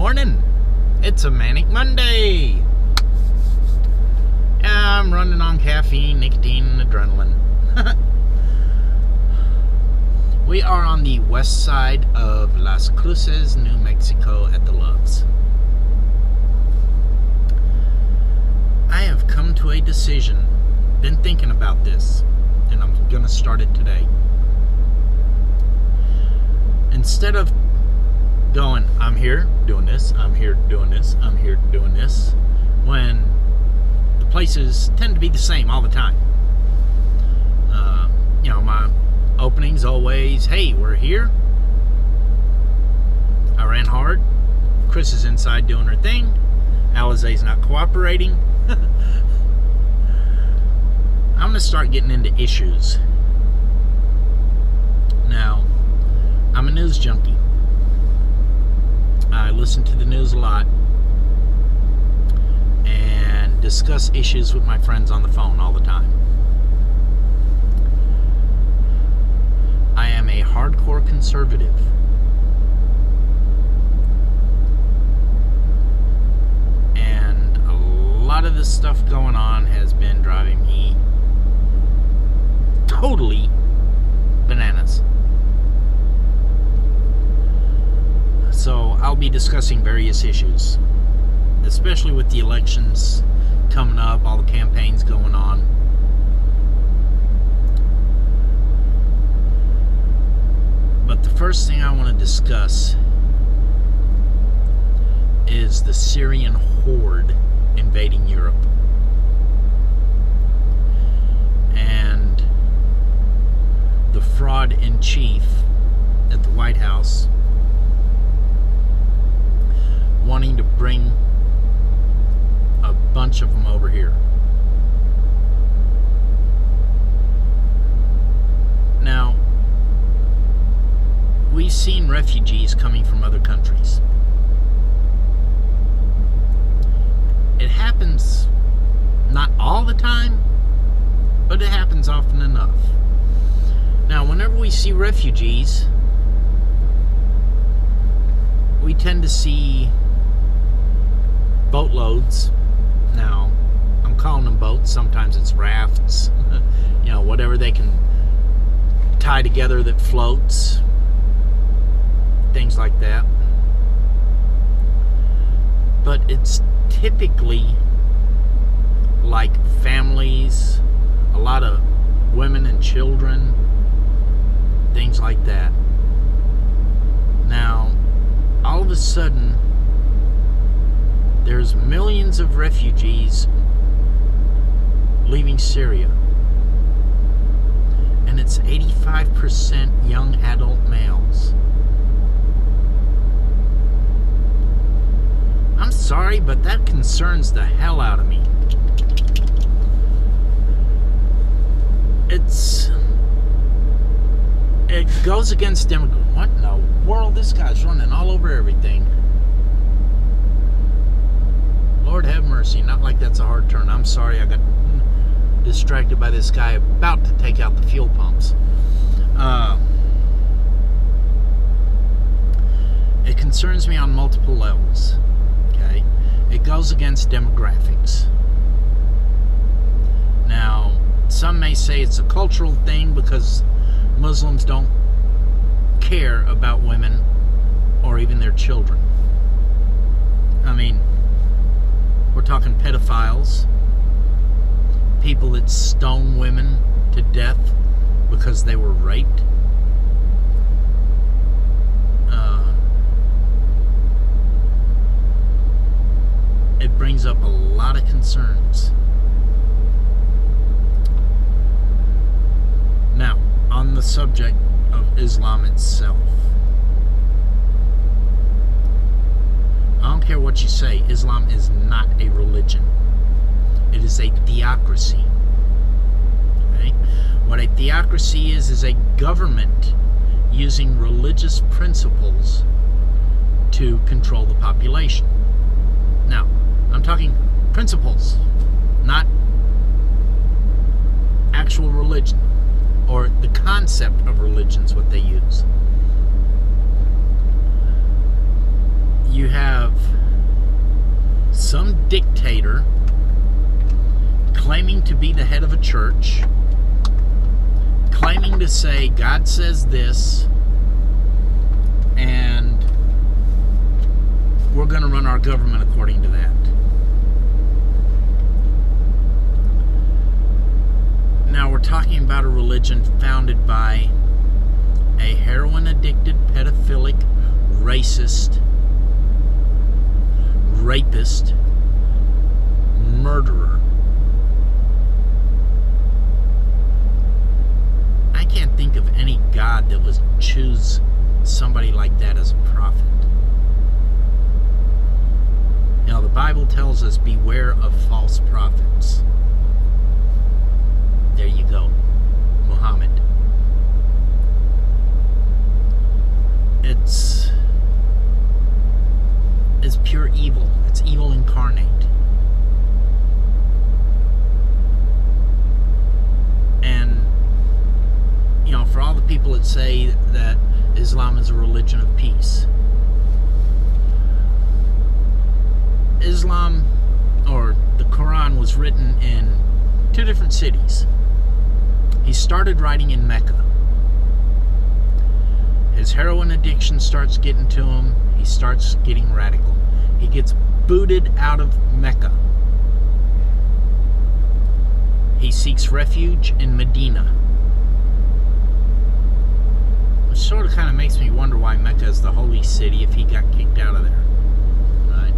morning. It's a Manic Monday. I'm running on caffeine, nicotine, and adrenaline. We are on the west side of Las Cruces, New Mexico at the Loves. I have come to a decision. Been thinking about this, and I'm going to start it today. Instead of going, I'm here doing this, I'm here doing this, I'm here doing this, when the places tend to be the same all the time. My openings always, hey, we're here. I ran hard. Chris is inside doing her thing. Alizé's not cooperating. I'm going to start getting into issues. Now, I'm a news junkie. I listen to the news a lot and discuss issues with my friends on the phone all the time. I am a hardcore conservative. And a lot of this stuff going on has been driving me totally bananas. So I'll be discussing various issues, especially with the elections coming up, all the campaigns going on. But the first thing I want to discuss is the Syrian horde invading Europe. And the fraud in chief at the White House wanting to bring a bunch of them over here. Now, we've seen refugees coming from other countries. It happens not all the time, but it happens often enough. Now, whenever we see refugees, we tend to see boatloads. Now, I'm calling them boats. Sometimes it's rafts. Whatever they can tie together that floats. Things like that. But it's typically like families, a lot of women and children, things like that. Now, all of a sudden, there's millions of refugees leaving Syria. And it's 85% young adult males. I'm sorry, but that concerns the hell out of me. It goes against what in the world? This guy's running all over everything. Lord have mercy. Not like that's a hard turn. I'm sorry, I got distracted by this guy about to take out the fuel pumps. It concerns me on multiple levels. Okay? It goes against demographics. Now, some may say it's a cultural thing because Muslims don't care about women or even their children. I mean, we're talking pedophiles, people that stone women to death because they were raped. It brings up a lot of concerns. Now, on the subject of Islam itself, I don't care what you say, Islam is not a religion. It is a theocracy. Okay? What a theocracy is a government using religious principles to control the population. Now, I'm talking principles, not actual religion, or the concept of religion is what they use. you have some dictator claiming to be the head of a church, claiming to say God says this, and we're going to run our government according to that. Now we're talking about a religion founded by a heroin-addicted, pedophilic, racist, rapist, murderer. I can't think of any God that would choose somebody like that as a prophet. You know, the Bible tells us, beware of false prophets. There you go. Muhammad. It's pure evil. It's evil incarnate. And, you know, for all the people that say that Islam is a religion of peace, Islam, or the Quran, was written in 2 different cities. He started writing in Mecca. His heroin addiction starts getting to him. He starts getting radical. He gets booted out of Mecca. He seeks refuge in Medina. Which sort of kind of makes me wonder why Mecca is the holy city if he got kicked out of there. Right?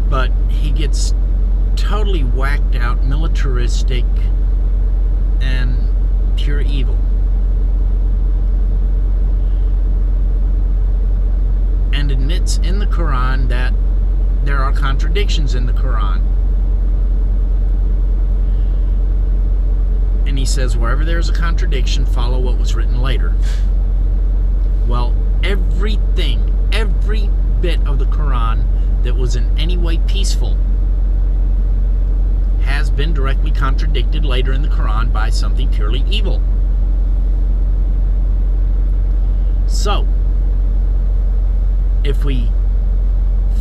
But he gets totally whacked out, militaristic, and pure evil. And admits in the Quran that there are contradictions in the Quran. And he says, wherever there's a contradiction, follow what was written later. Well, everything, every bit of the Quran that was in any way peaceful has been directly contradicted later in the Quran by something purely evil. So, if we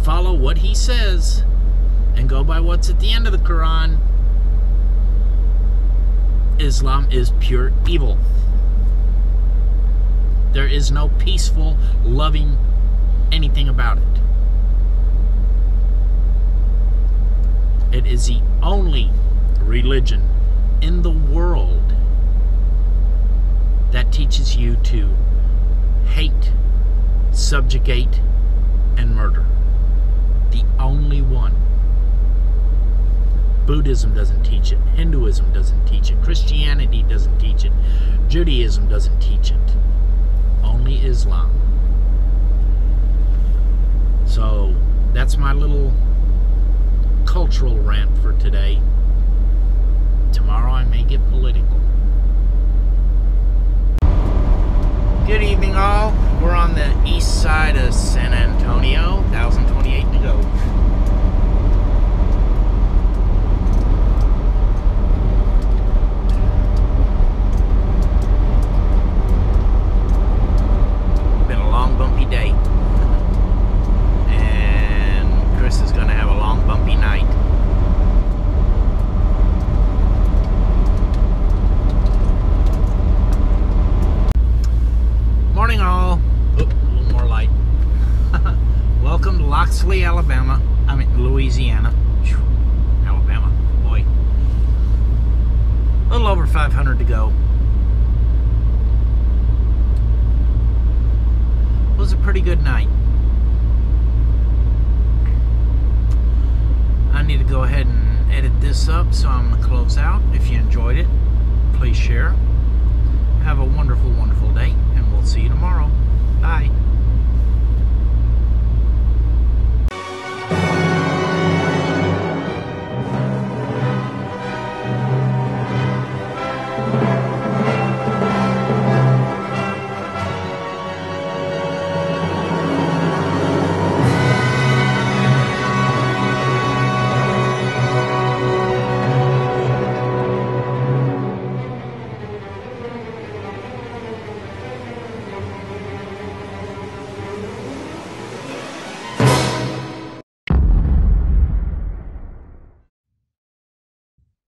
follow what he says and go by what's at the end of the Quran, Islam is pure evil. There is no peaceful, loving anything about it. It is the only religion in the world that teaches you to hate, subjugate, and murder. The only one. Buddhism doesn't teach it. Hinduism doesn't teach it. Christianity doesn't teach it. Judaism doesn't teach it. Only Islam. So, that's my little cultural rant for today. Tomorrow I may get political. Good evening, all. We're on the east side of San Antonio. 1,028 to go. Been a long, bumpy day. And Chris is going to have a long, bumpy night. Morning, all. Oop, a little more light. Welcome to Loxley, Alabama. I mean, Louisiana. Whew. Alabama, boy. A little over 500 to go. It was a pretty good night. I need to go ahead and edit this up, so I'm going to close out. If you enjoyed it, please share. Have a wonderful, wonderful day, and we'll see you tomorrow.